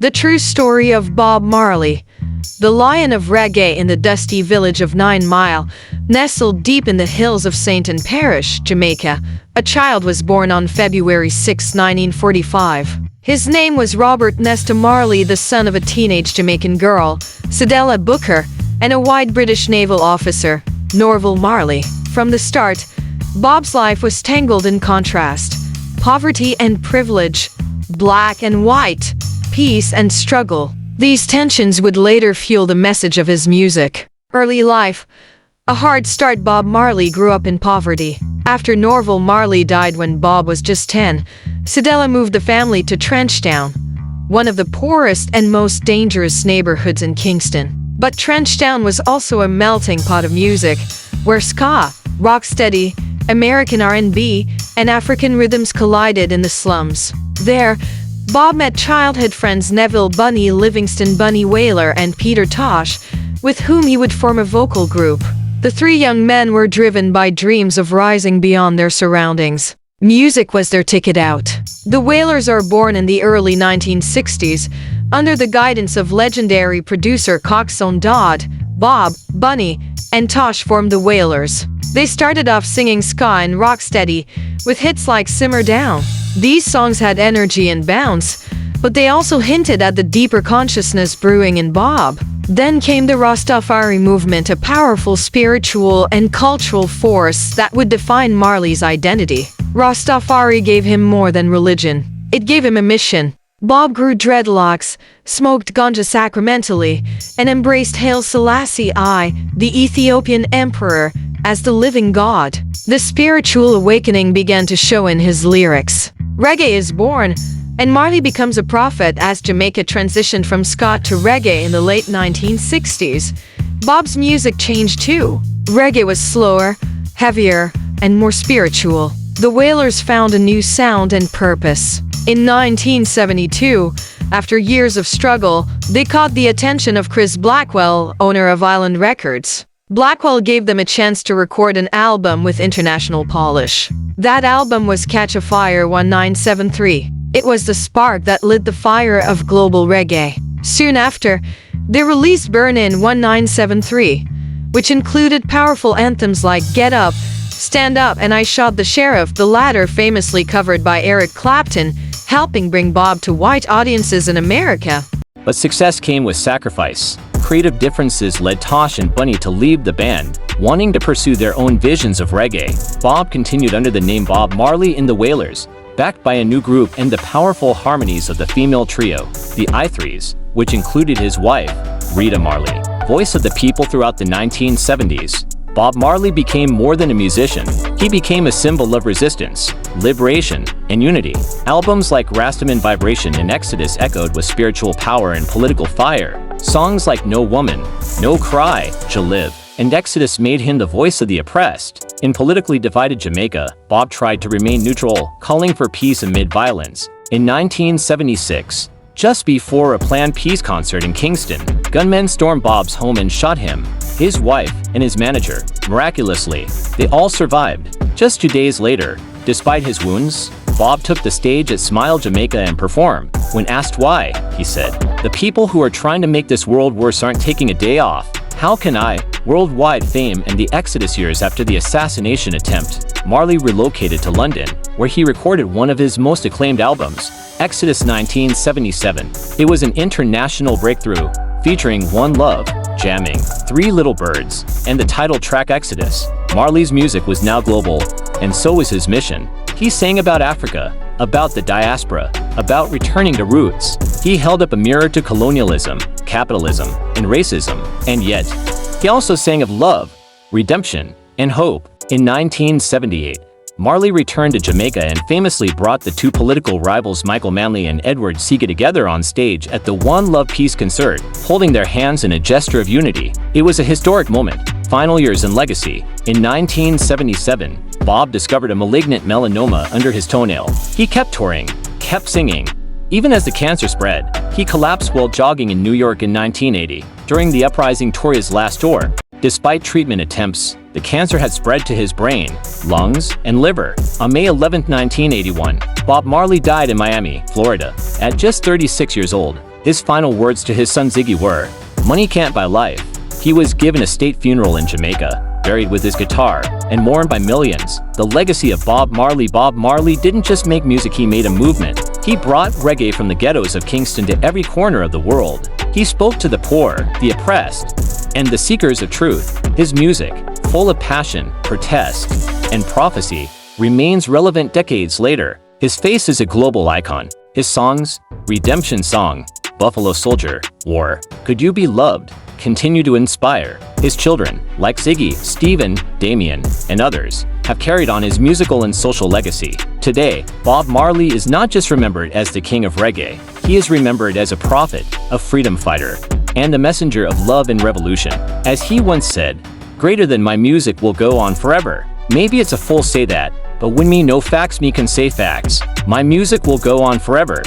The true story of Bob Marley, the lion of reggae in the dusty village of 9 Mile, nestled deep in the hills of St. Ann Parish, Jamaica. A child was born on February 6, 1945. His name was Robert Nesta Marley, the son of a teenage Jamaican girl, Cedella Booker, and a white British naval officer, Norval Marley. From the start, Bob's life was tangled in contrast: poverty and privilege, black and white, peace and struggle. These tensions would later fuel the message of his music. Early life. A hard start. Bob Marley grew up in poverty. After Norval Marley died when Bob was just 10, Cedella moved the family to Trenchtown, one of the poorest and most dangerous neighborhoods in Kingston. But Trenchtown was also a melting pot of music, where ska, rocksteady, American R&B, and African rhythms collided in the slums. There, Bob met childhood friends Neville "Bunny" Livingston "Bunny" Wailer and Peter Tosh, with whom he would form a vocal group. The three young men were driven by dreams of rising beyond their surroundings. Music was their ticket out. The Wailers are born in the early 1960s, under the guidance of legendary producer Coxsone Dodd. Bob, Bunny, and Tosh formed the Wailers. They started off singing ska and rocksteady, with hits like "Simmer Down." These songs had energy and bounce, but they also hinted at the deeper consciousness brewing in Bob. Then came the Rastafari movement, a powerful spiritual and cultural force that would define Marley's identity. Rastafari gave him more than religion. It gave him a mission. Bob grew dreadlocks, smoked ganja sacramentally, and embraced Haile Selassie I, the Ethiopian emperor, as the living god. The spiritual awakening began to show in his lyrics. Reggae is born, and Marley becomes a prophet as Jamaica transitioned from ska to reggae in the late 1960s. Bob's music changed too. Reggae was slower, heavier, and more spiritual. The Wailers found a new sound and purpose. In 1972, after years of struggle, they caught the attention of Chris Blackwell, owner of Island Records. Blackwell gave them a chance to record an album with international polish. That album was Catch a Fire 1973. It was the spark that lit the fire of global reggae. Soon after, they released Burn In 1973, which included powerful anthems like Get Up, Stand Up, and I Shot the Sheriff, the latter famously covered by Eric Clapton, helping bring Bob to white audiences in America. But success came with sacrifice. Creative differences led Tosh and Bunny to leave the band, wanting to pursue their own visions of reggae. Bob continued under the name Bob Marley in the Wailers, backed by a new group and the powerful harmonies of the female trio, the I-Threes, which included his wife, Rita Marley. Voice of the people throughout the 1970s, Bob Marley became more than a musician. He became a symbol of resistance, liberation, and unity. Albums like Rastaman Vibration and Exodus echoed with spiritual power and political fire. Songs like No Woman, No Cry, Jaliv, and Exodus made him the voice of the oppressed. In politically divided Jamaica, Bob tried to remain neutral, calling for peace amid violence. In 1976, just before a planned peace concert in Kingston, gunmen stormed Bob's home and shot him, his wife, and his manager. Miraculously, they all survived. Just 2 days later, despite his wounds, Bob took the stage at Smile Jamaica and performed. When asked why, he said, "The people who are trying to make this world worse aren't taking a day off. How can I?" Worldwide fame and the Exodus years after the assassination attempt, Marley relocated to London, where he recorded one of his most acclaimed albums, Exodus 1977. It was an international breakthrough, featuring One Love, Jamming, Three Little Birds, and the title track Exodus. Marley's music was now global, and so was his mission. He sang about Africa, about the diaspora, about returning to roots. He held up a mirror to colonialism, capitalism, and racism, and yet, he also sang of love, redemption, and hope. In 1978, Marley returned to Jamaica and famously brought the two political rivals Michael Manley and Edward Seaga together on stage at the One Love Peace concert, holding their hands in a gesture of unity. It was a historic moment. Final years and legacy. In 1977, Bob discovered a malignant melanoma under his toenail. He kept touring, kept singing. Even as the cancer spread, he collapsed while jogging in New York in 1980, during the uprising tour his last tour. Despite treatment attempts, the cancer had spread to his brain, lungs, and liver. On May 11, 1981, Bob Marley died in Miami, Florida, at just 36 years old. His final words to his son Ziggy were, "Money can't buy life." He was given a state funeral in Jamaica, buried with his guitar, and mourned by millions. The legacy of Bob Marley. Bob Marley didn't just make music, he made a movement. He brought reggae from the ghettos of Kingston to every corner of the world. He spoke to the poor, the oppressed, and the seekers of truth. His music, full of passion, protest, and prophecy, remains relevant decades later. His face is a global icon. His songs, Redemption Song, Buffalo Soldier, War, Could You Be Loved, continue to inspire. His children, like Ziggy, Stephen, Damien, and others, have carried on his musical and social legacy. Today, Bob Marley is not just remembered as the king of reggae, he is remembered as a prophet, a freedom fighter, and a messenger of love and revolution. As he once said, "Greater than my music will go on forever." Maybe it's a fool say that, but when me know facts, me can say facts. My music will go on forever.